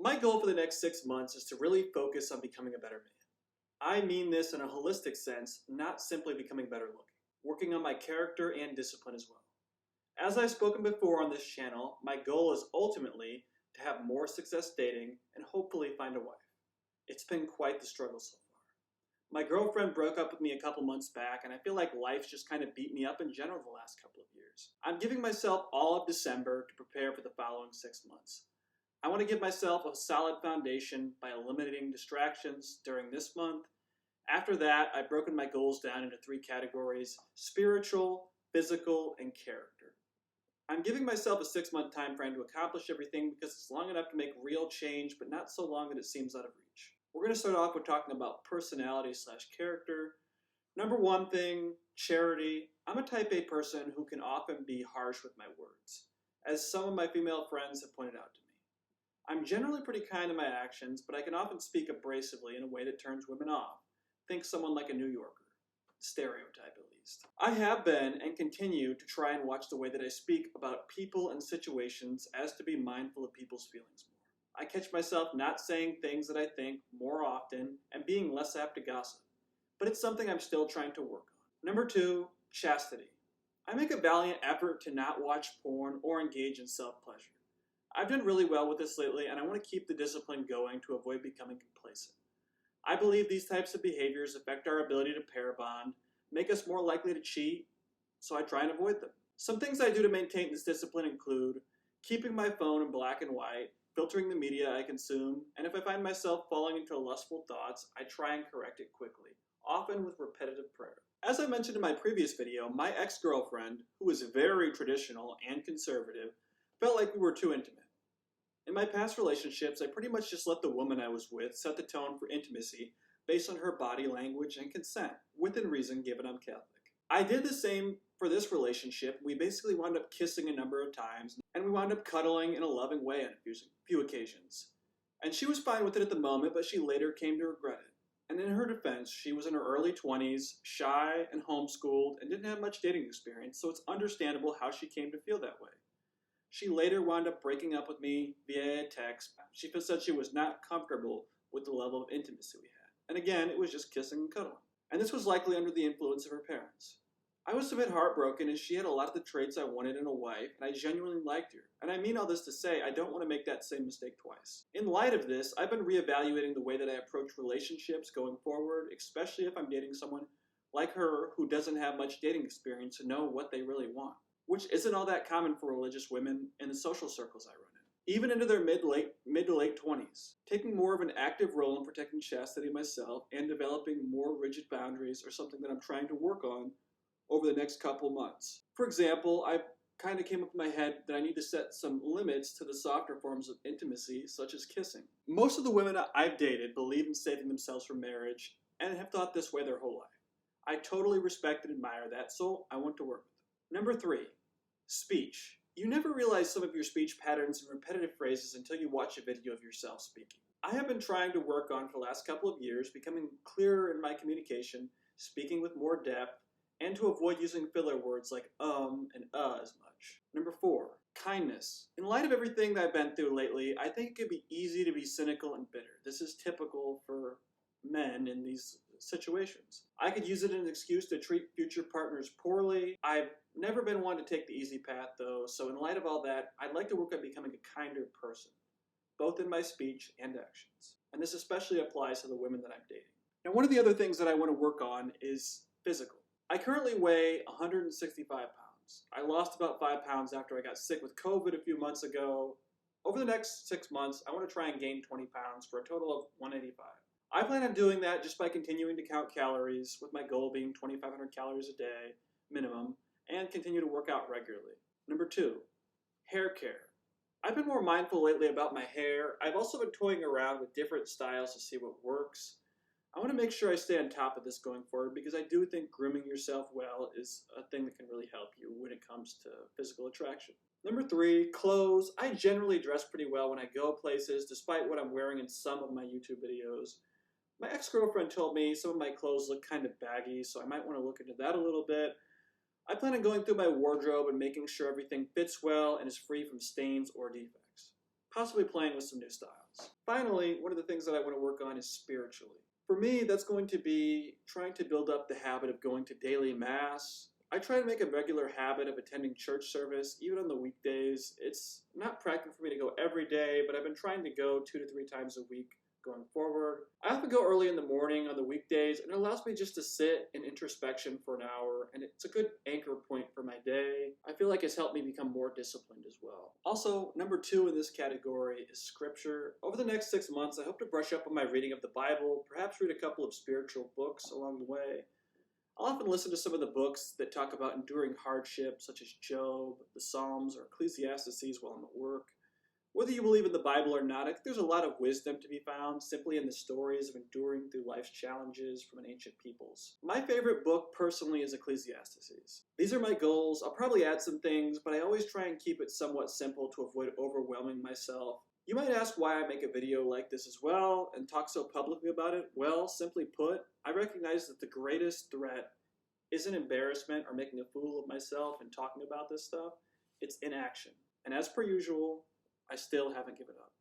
My goal for the next 6 months is to really focus on becoming a better man. I mean this in a holistic sense, not simply becoming better looking, working on my character and discipline as well. As I've spoken before on this channel, my goal is ultimately to have more success dating and hopefully find a wife. It's been quite the struggle so far. My girlfriend broke up with me a couple months back, and I feel like life's just kind of beat me up in general the last couple of years. I'm giving myself all of December to prepare for the following 6 months. I want to give myself a solid foundation by eliminating distractions during this month. After that, I've broken my goals down into 3 categories: spiritual, physical, and character. I'm giving myself a 6-month time frame to accomplish everything because it's long enough to make real change, but not so long that it seems out of reach. We're going to start off with talking about personality/character. Number one thing, charity. I'm a type A person who can often be harsh with my words, as some of my female friends have pointed out to me. I'm generally pretty kind in my actions, but I can often speak abrasively in a way that turns women off. Think someone like a New Yorker. Stereotype, at least. I have been and continue to try and watch the way that I speak about people and situations as to be mindful of people's feelings more. I catch myself not saying things that I think more often and being less apt to gossip, but it's something I'm still trying to work on. Number 2, chastity. I make a valiant effort to not watch porn or engage in self-pleasure. I've done really well with this lately, and I want to keep the discipline going to avoid becoming complacent. I believe these types of behaviors affect our ability to pair bond, make us more likely to cheat, so I try and avoid them. Some things I do to maintain this discipline include keeping my phone in black and white, filtering the media I consume, and if I find myself falling into lustful thoughts, I try and correct it quickly, often with repetitive prayer. As I mentioned in my previous video, my ex-girlfriend, who was very traditional and conservative, felt like we were too intimate. In my past relationships, I pretty much just let the woman I was with set the tone for intimacy based on her body language and consent, within reason given I'm Catholic. I did the same for this relationship. We basically wound up kissing a number of times, and we wound up cuddling in a loving way on a few occasions. And she was fine with it at the moment, but she later came to regret it. And in her defense, she was in her early 20s, shy and homeschooled, and didn't have much dating experience, so it's understandable how she came to feel that way. She later wound up breaking up with me via text. She said she was not comfortable with the level of intimacy we had. And again, it was just kissing and cuddling. And this was likely under the influence of her parents. I was a bit heartbroken as she had a lot of the traits I wanted in a wife, and I genuinely liked her. And I mean all this to say, I don't want to make that same mistake twice. In light of this, I've been reevaluating the way that I approach relationships going forward, especially if I'm dating someone like her who doesn't have much dating experience to know what they really want, which isn't all that common for religious women in the social circles I run in, even into their mid to late 20s. Taking more of an active role in protecting chastity myself and developing more rigid boundaries are something that I'm trying to work on over the next couple months. For example, I kind of came up in my head that I need to set some limits to the softer forms of intimacy, such as kissing. Most of the women I've dated believe in saving themselves for marriage and have thought this way their whole life. I totally respect and admire that, so I want to work with them. Number 3. Speech. You never realize some of your speech patterns and repetitive phrases until you watch a video of yourself speaking. I have been trying to work on for the last couple of years, becoming clearer in my communication, speaking with more depth, and to avoid using filler words like and as much. Number 4, kindness. In light of everything that I've been through lately, I think it could be easy to be cynical and bitter. This is typical for men in these situations. I could use it as an excuse to treat future partners poorly. I've never been one to take the easy path though, so in light of all that, I'd like to work on becoming a kinder person, both in my speech and actions. And this especially applies to the women that I'm dating. Now, one of the other things that I want to work on is physical. I currently weigh 165 pounds. I lost about 5 pounds after I got sick with COVID a few months ago. Over the next 6 months, I want to try and gain 20 pounds for a total of 185. I plan on doing that just by continuing to count calories, with my goal being 2,500 calories a day minimum, and continue to work out regularly. Number 2, hair care. I've been more mindful lately about my hair. I've also been toying around with different styles to see what works. I want to make sure I stay on top of this going forward because I do think grooming yourself well is a thing that can really help you when it comes to physical attraction. Number 3, clothes. I generally dress pretty well when I go places, despite what I'm wearing in some of my YouTube videos. My ex-girlfriend told me some of my clothes look kind of baggy, so I might want to look into that a little bit. I plan on going through my wardrobe and making sure everything fits well and is free from stains or defects, possibly playing with some new styles. Finally, one of the things that I want to work on is spiritually. For me, that's going to be trying to build up the habit of going to daily mass. I try to make a regular habit of attending church service, even on the weekdays. It's not practical for me to go every day, but I've been trying to go 2 to 3 times a week going forward. I often go early in the morning on the weekdays, and it allows me just to sit in introspection for an hour, and it's a good anchor point for my day. I feel like it's helped me become more disciplined as well. Also, number 2 in this category is scripture. Over the next 6 months, I hope to brush up on my reading of the Bible, perhaps read a couple of spiritual books along the way. I'll often listen to some of the books that talk about enduring hardship, such as Job, the Psalms, or Ecclesiastes while I'm at work. Whether you believe in the Bible or not, I think there's a lot of wisdom to be found simply in the stories of enduring through life's challenges from an ancient peoples. My favorite book personally is Ecclesiastes. These are my goals. I'll probably add some things, but I always try and keep it somewhat simple to avoid overwhelming myself. You might ask why I make a video like this as well and talk so publicly about it. Well, simply put, I recognize that the greatest threat isn't embarrassment or making a fool of myself and talking about this stuff. It's inaction. And as per usual, I still haven't given up.